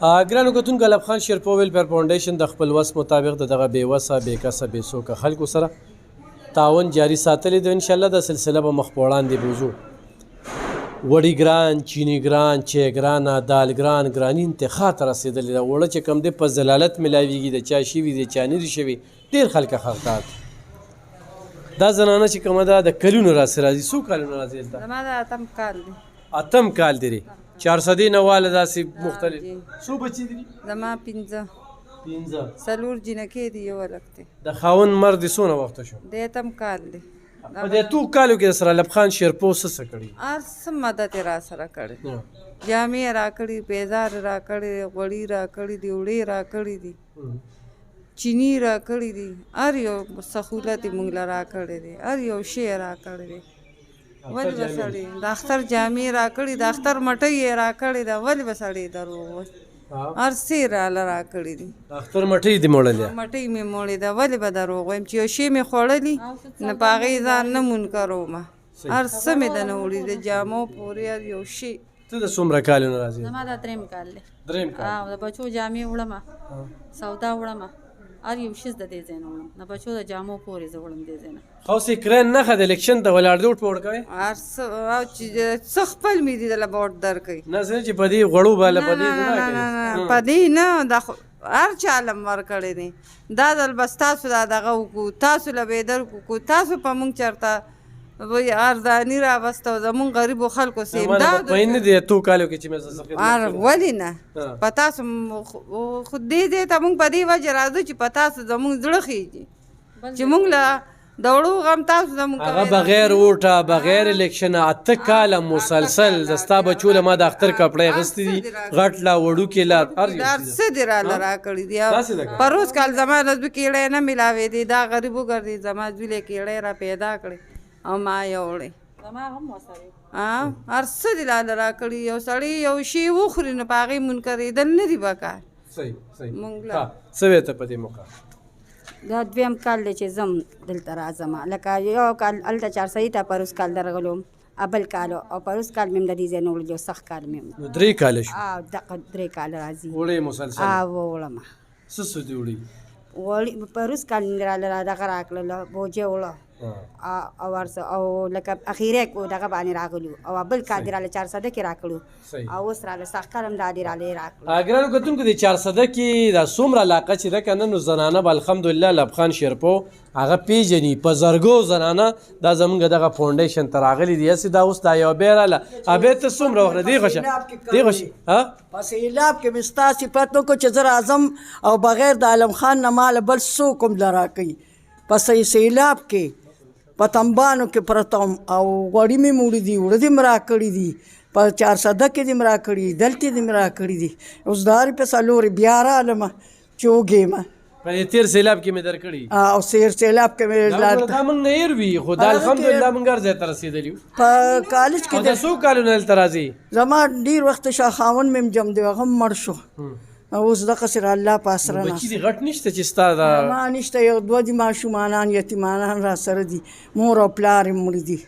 ګرانو کتونکو الب خان شیرپو ویلفیر فاونډیشن د خپل وس مطابق د دغه بې وسه بې کسه بې څوکه خلکو سره تعاون جاري ساتلی دی. انشاءالله دا سلسله به مخ په وړاندې بوځو. وړي ګران، چینی ګران، چای ګرانه، دال ګران، ګراني انتخا ته رسېدلې ده. اوړه چې کوم دی په ضلالت میلاویږي، د چا شوي دي، چا نه دي شوي، ډېر خلک خرڅات. دا زنانه چې کومه ده د کلونو راسې راځي. څو کلونه راځي دلته؟ زما د اتم کال دی. اتم کال دی. 400 نه واله داسې مختلف. څو بچي دي؟ زما 5 4 جنکې دي، یو هلک دی. د خاوند مرد دې څونه وخته شو؟ د اتم کال دی. په دې اتو کالو کې سره الب خان شیرپو څه کړي؟ هر څه مدد یې را سره کړی. جامې یې راکړي، پیزار یې راکړی، غوړي راکړي دي، وړې راکړي دي، چینی راکړي دي، هر یو سهولت یې موږ له راکړی دی، هر یو شی یې راکړی دی. ولې به سړی د اختر جامې راکړي، د اختر مټۍ یې راکړې ده، ولې به سړی دروغ وایي؟ هر څه یې راله راکړي دي. اختر مټۍ دې موړلې؟ مټۍ مې موړې ده، ولې به دروغ وایم چې یو شی مې خوړلي نه په هغې ځان نه منکر ومه. هر څه مې دنه وړي د جامو پورې هر یو شي. ته د څومره کالونه راځې؟ زما دا 3 کال دی. 3 کال. د بچو جامې وړمه، سودا وړمه، هر یو شیز د دې ځای نه وړم. د بچو د جامو پورې زه وړم دې ځای نه. خو سیکرین نښه د الیکشن ته ولاړ دی، وټ په وټ کوې؟ هر څه او چې څه خپل مې دي دله به وټ درکوي. نه ځکه چې په دې غوړو بالا په دې نه په دې نه، دا هر چا علم ورکړی دی. دا ځل بس تاسو دا دغه وکړو، تاسو له بېدر وکړو، تاسو په موږ چېرته ارزاني راوسته او زمونږ غریبو خلکو سه امداد په نه دي اتو کالو کې چې مې زه ولې نه په تاسو خو دې ته موږ په دې وجه راځو چې په تاسو زمونږ زړه خېږي چې موږ له د وړو غم تاسو زموږ هغه بغیر ووټه بغیر الیکشن 8 کاله مسلسل د ستا بچو له ما د اختر کپړې اغوستي دي، غټ لا وړوکې لا هر څه دې راله راکړي دي. په روز کال زما رزق کیړی نه میلاوې دي، دا غریب وګرځي زما زویلې کیړی را پیدا کړي او ما یې وړې. هر څه دې راله راکړي. یو سړی یو شي وخوري نو په هغې منکرېدل نه دي پکار. مونږ لا څه وې ته په دې موقع؟ دا 2م کال دی چې زم دلته راځم. لکه یو کال هلته 400 ته پروس کال درغلم، بل کال او پروس کال مې د دې ځای نه وړلو، سخت کال مې 3 کاله شو. دقه 3 کال راځي وړې مسلسل وړم. څه څه دې وړي؟ پروس کال مې راله دغه راکړله بوجه وړه او ورسه او لکه اخیری کو دغه باندې راغلو او بل کال دې راله 400 کې راکړو او اوس راله سخت کال هم دا دې راله راکړو. ګرانو کتونکو د 400 کې دا څومره علاقه چې ده که نه نو زنانه به الحمدلله الب خان شیرپو هغه پیژني. په زرګو زنانه دا زمونږ دغه فاونډیشن ته راغلي دي. هسې دا اوس دا یو بیا راله ابې ته څومره وخت دې خوشه دې خوشه په سیلاب کې مې ستا صفت وکړو چې زه راځم او بغیر د عالم خان نه ماله بل څوک هم له راکوي. په سیلاب کې په تنبانو کې پرته وم او غوړي مې موړي دي، وړه دې مې راکړي دي، په 400 کې دې مې راکړي دي، دلته دې مې راکړي دي. اوس د هرې په څلورې بیا رالمه چې وږېمه. په دې تېر سیلاب کې مې درکړي او سیلاب کې مې دا موږ نه هېر وي، خو دا الحمدلله موږ هر ځای ته رسېدلي یو. په کالج کې د څو کالونه دلته راځي؟ زما ډېر وخت شاه خاوند مې جم دی، هغه هم مړ شو. اوس دغسې را الله په اسره بچي دې غټ نشته چې ستا دا ما نشته. یو 2 دي ماشومانان یتیمانان را سره دي، مور او پلار یې مړي دي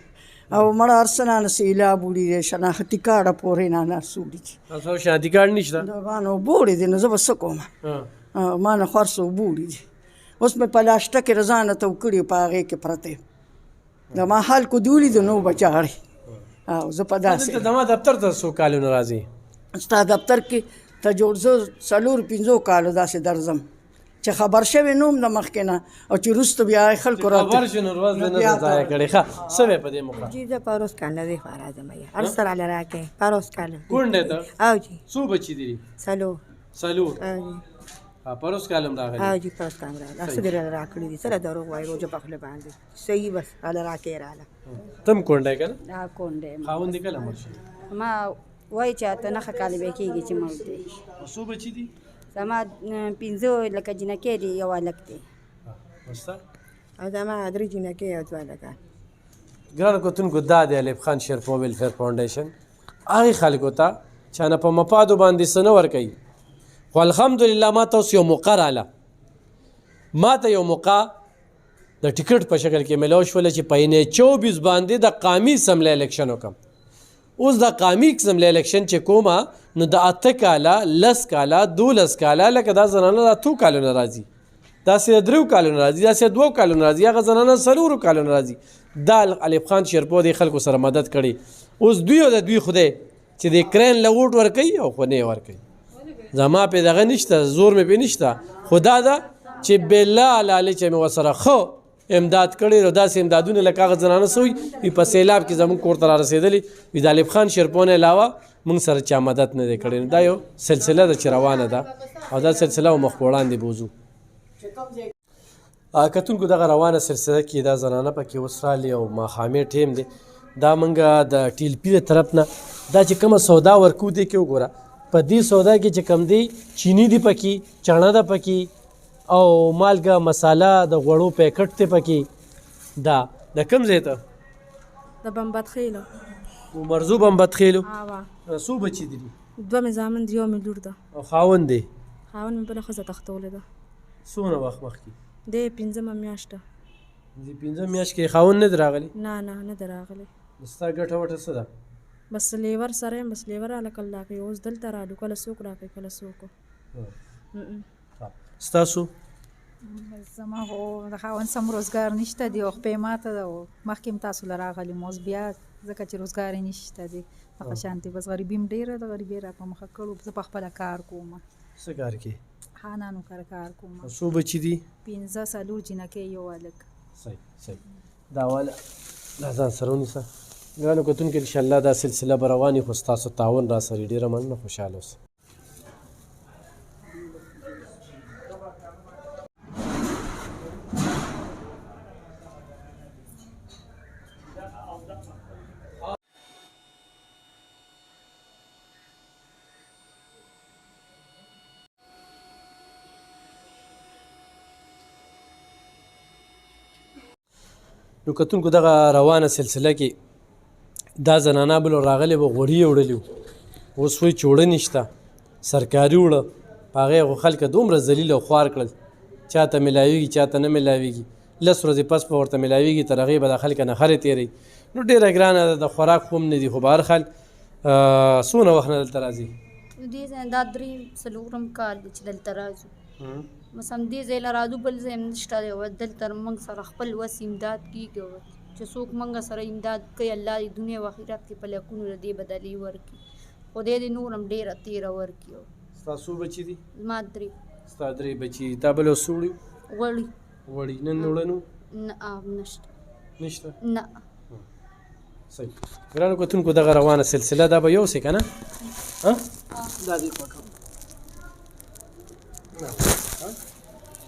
او مړه هر څه نه سیلاب وړي دي، شناختي کارډه پورې نه هر څه وړي دي. تاسو شناختي کارډ نشته؟ دغه نو اوبه وړي دي، نو زه به څه کوم؟ ما نه خو هر څه اوبه وړي دي. اوس مې په لاشته کې رضانه ته وکړي، په هغې کې پرته یم. د ما خلکو دې ولیدو نو به چاړې او زه په داسې زما دفتر ته څو کالونه راځي؟ ستا دفتر کې ته جوړ زه 4-5 کالو داسې درځم چې خبر شوی نوم د مخکې نه او چې وروسته بیا خلکو خبر شو نو ورځ دې نه ضایع کړې. ښه څه وې په دې موقع؟ جی زه پروس کال نه دی خو راځم هر سره راله راکې پروس کال کونډې ته او جی څو بچي دي؟ څلور پروس کال هم راغلی؟ او جی پروس کال راغلی. څه دې راله راکړي دي، سره دروغ وایي روزه په خوله باندې صحیح بس راله راکې راله. تم کونډه که نه؟ کونډه خاوند دې کله مړ شي؟ ما وایي چې 8 کاله به کېږي چې مړ دی. څو بچي دي؟ زما 5 لکه جنکې دي، یو هلک دی. او زما 3 جنکې او 2 هلکان. ګرانو کتونکو دا د الب خان شیرپو ویلفیر فاونډیشن هغې خلکو ته چې نه په مفادو باندې څه نه ورکوي. خو الحمدلله ما ته اوس یو موقع راله، ما ته یو موقع د ټیکټ په شکل کې میلاو شوله چې په 24 باندې د قامي اسمبلی الیکشن وکړم. اوس دا قامي قسم له الیکشن چې کومه نو د 8 کاله 10 کاله 12 کاله لکه دا زنانه د 2 کالو نه راځي داسې 3 کالو نه راځي داسې 2 کالو نه راځي هغه زنانه 4 کالو نه راځي دا ایوب خان شیرپو د خلکو سره مدد کړي اوس دوی او د دوی خدای چې د کرین له ووټ ورکوي او خو نه ورکوي زما په دغه نشته زور مې په نشته خدا دا چې بلا لاله چې مې وسره خو امداد کړي نو داسې امدادونه لکه هغه زنانه سوی په سیلاب کې زموږ کور ته را رسېدلي وي د ایوب خان شیرپو نه علاوه موږ سره چا مدد نه دی کړی دا یو سلسله ده چې روانه ده او دا سلسله مخ په وړاندې بوځو کتونکو دغه روانه سلسله کې دا زنانه پکې اوس راغلي او ماښامې ټیم دی دا موږ د ټي پي د طرف نه دا چې کومه سودا ورکو دی کې وګوره په دې سودا کې چې کم دی چینی دی پکې چڼه ده پکې او مالګه مساله د غوړو پیکټ ته پکې دا د کوم ځای ته د بمبدخیلو مرزو بمبدخیلو څو بچي دي 2 مې زامن دي 1 مې لور ده او خاوند دی خاوند مې بله ښځه تختولې ده څومره وخت مخکې دی 15 میاشته دې 15 میاشت کې خاوند نه دی راغلی نه ده راغلی ستا ګټه وټه څه ده بس لیور سره یم بس لیور هلکه الله کوي اوس دلته رالو کله څوک راکوي کله څوک ستاسو زما خو د خاوند سم روزګار نشته دی او خپې ماته ده او مخکې هم تاسو له راغلي مو اوس بیا ځکه چې روزګار یې نشته دی هغه شانتې بس غریبي هم ډېره ده غریبي یې راپه مخه کړو زه په خپله کار کوم څه کار کې خانانو کار کوم څو بچي دي 15 څلور جینکۍ یو هلک صحیح دا واله دا ځان سره ونیسه ګرانو کتونکو انشاءالله دا سلسله به روانې خو ستاسو تعاون را سره ډېره مننه خوشحاله اوسئ نو کتونکو دغه روانه سلسله کې دا زنانه بل راغلی به غوړي وړلي وو اوس وایي چې وړه نشته سرکاري وړه په هغې خو خلکه دومره ذلیل او خوار کړل چاته میلاویږي چاته نه میلاویږي 10 ورځې پس به ورته میلاویږي تر هغې به د خلکه نخرې تېروي نو ډېره ګرانه ده د خوراک خو هم نه دي خو به هر حال څونه وخت نه دلته راځي دې دا 3 کال دی چې دلته راځو بس همدې ځای له راځو بل ځای هم نشته دی او دلته موږ سره خپل وس امداد کېږي چې څوک موږ سره امداد کوي الله دې دنیا او آخرت کې په لکونو د دې بدلې ورکړي خدای دې نور هم ډېره تېره ورکړي ستا څو بچي دي ما 3 ستا 3 بچي تا بل اوس څه وړي وړي نن وړه نو نه نشته نه صحیح ګرانو کتونکو دغه روانه سلسله دا به یوسې که نه دا دې پکوم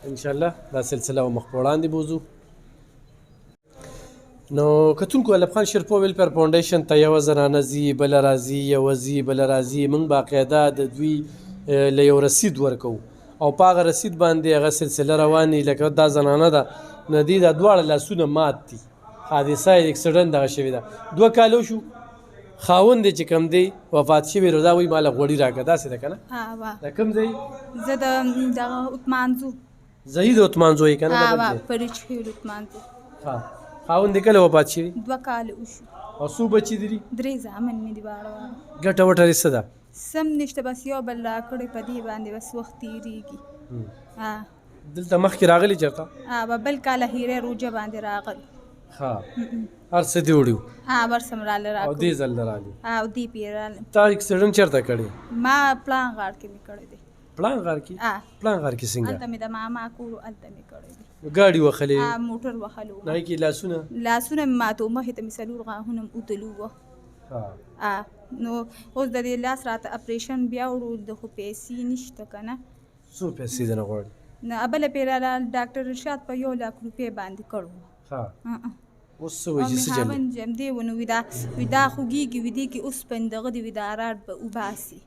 انشاءالله دا سلسله مخ په وړاندې بوځو نو کتونکو ایوب خان شیرپو ویلفیر فاونډیشن ته یوه زنانه ځي بله راځي یوه ځي بله راځي موږ باقاعده د دوی له یو رسید ورکوو او په هغه رسید باندې هغه سلسله روانې لکه دا زنانه ده نه دي دا دواړه لاسونه مات دي حادثه یې اکسیډنټ دغه شوې ده 2 کالو شو خاوند چې کم دی وفات شوی نو دا وایي ما له غوړي راکړه داسې ده که نه د کوم ځای زه د دغه عثمانزو زهید عثمانزو یې که نه فرید شهید عثمانزو خاوند دې کله وفات شوي 2 کاله وشو او څو بچي دي 3 زامن مې دي واړه ګټه وټه یې څه ده سم نشته بس یو بل راکړی په دې باندې بس وخت تېرېږي دلته مخکې راغلي چېرته بل کاله هیرې روجه باندې راغلی هر څه دې وړي برسم راله او دې ځل نه راغلي او دې پې راله تا اکسیډنټ چېرته کړی ما پلان غاړ کې مې کړی دی پلان غار کې پلان غار کې څنګه هلته مې د ماما کور هلته مې کړی دی ګاډي وخلې موټر وخلو هغې کې لاسونه مې ماتو مخې ته مې 4 غاښونه م اوتلو وه نو اوس د دې لاس راته اپریشن بیا وړو د خو پیسې نشته که نه څو پیسې دې نه غواړي نه بله پې راله ډاکټر رشاد په 1 لک روپۍ باندې کړو اوس څه وایي چې څه جل خاوند جمدی و نو وي دا خوږېږي وي دې کې اوسپن دغه دي وي دا راډ به وباسي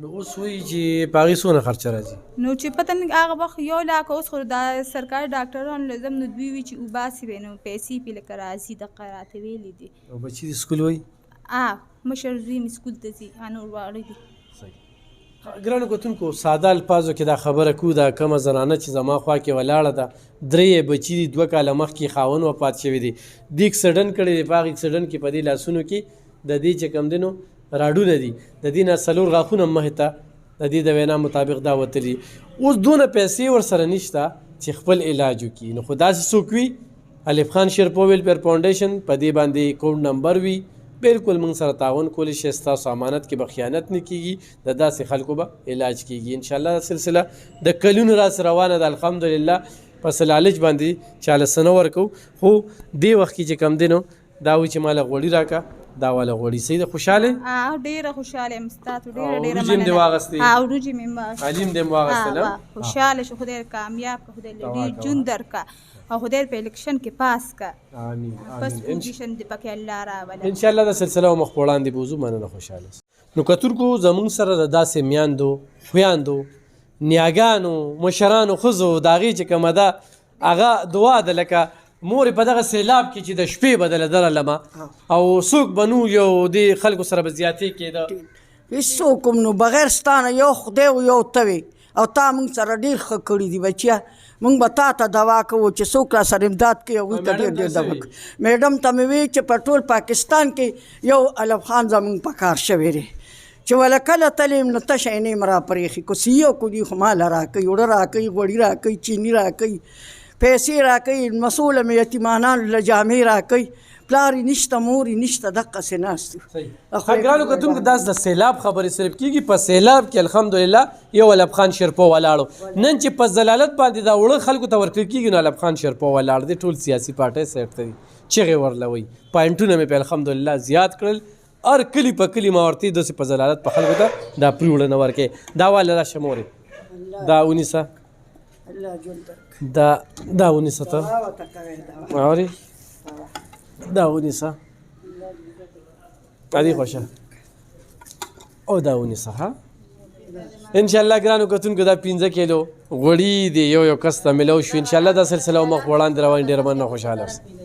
نو اوس وایي چې په هغې څونه خرچه راځي نو چې پته نه هغه وخت 1 لک اوس خو دا سرکاري ډاکټران لازم نو دوی وي چې وباسي به نو پیسې پې لکه راځي دقه راته ویلي دي او بچي دې سکول وایي مشر زوی مې سکول ته ځي نور واړه دي ګرانو کتونکو ساده الفاظو کې دا خبره کو دا کومه زنانه چې زما خوا کې ولاړه ده 3 بچي دي 2 کاله مخکې خاوند وفات شوی دی د اکسیډنټ کړی دی په هغه اکسیډنټ کې په دې لاسونو کې د دې چې کوم دی نو راډونه دي د دې نه 4 غاښونه مخې ته د دې د وینا مطابق دا وتلي اوس دونه پیسې ورسره نشته چې خپل علاج وکړي نو خو داسې څوک وي الف خان شیرپو ویلفیر فاونډیشن په دې باندې اکاونټ نمبر وي بالکل موږ سره تعاون کولی شي ستاسو امانت کې به خیانت نه کیږي د داسې خلکو به علاج کیږي انشاءالله سلسله د کلونو راس روانه ده الحمدلله پس لالچ باندې چاله څه نه ورکو خو دې وخت کې چې کم دی نو دا وایي چې ماله غوړي راکړه دا والا غوړي صحیح ده خوشحاله ډېره خوشحاله یم ستاسو ډېره وریجې هم دې واغستې وریجې مې واغستې علیم دې هم واغستل خوشحاله شو خدای کامیاب که خدای ډېر ژوند درکړه او خدای په الیکشن کې پاس کا آمین بس پوزیشن دې پکې الله راوله انشاءالله دا سلسله مخ په وړاندې بوزو مننه خوشحاله نو کتونکو زموږ سره د داسې میاندو خویاندو نیاګانو مشرانو ښځو د هغې چې کومه ده هغه دعا ده لکه مور په دغه سیلاب کې چې د شپې بدله درلمه او څوک به نو یو د خلکو سره به زیاتې کېده هېڅوک هم نو بغیر ستانه یو خدای او یو ته وي او تا موږ سره ډېر ښه کړي دي بچیه موږ به تا ته دوا کوو چې څوک را سره امداد کوي هغوی ته ډېر ډېر دوا کوي میډم ته مې وی چې په ټول پاکستان کې یو الف خان زموږ په کار شوی دی چې وله کله تلې یم نو تشه یې نیم را پرېښي که څه یو کړي خو ماله راکوي اوړه راکوي غوړي راکوي چیني راکوي پیسې راکوي مسؤله مې یتیمانانو له جامې راکوي پلار یې نشته مور یې نشته دقسې ناست یو ګرانو کتونکو داس د سیلاب خبرې صرف کېږي په سیلاب کې الحمدلله یو الف خان شیرپو ولاړو نن چې په ضلالت باندې دا وړه خلکو ته ورکړل کېږي نو الف خان شیرپو ولاړ دی ټول سیاسي پارټۍ سایډ ته دي چغې ورلوي پاینټونه مې په الحمدلله زیات کړل هر کلي په کلي ما ورته داسې په ضلالت په خلکو ته دا پرې وړه نه ورکوې دا واله راشه مورې دا ونیسه دا ونیسه ته اورې دا ونیسه ادي خوشه او دا ونیسه ها انشاءالله ګرانو کتونکو دا 15 کیلو غوړي دی یو کس ته ملو شو انشاءالله دا سلسله مخ وړاندې روان ډېر مننه خوشحاله اوسئ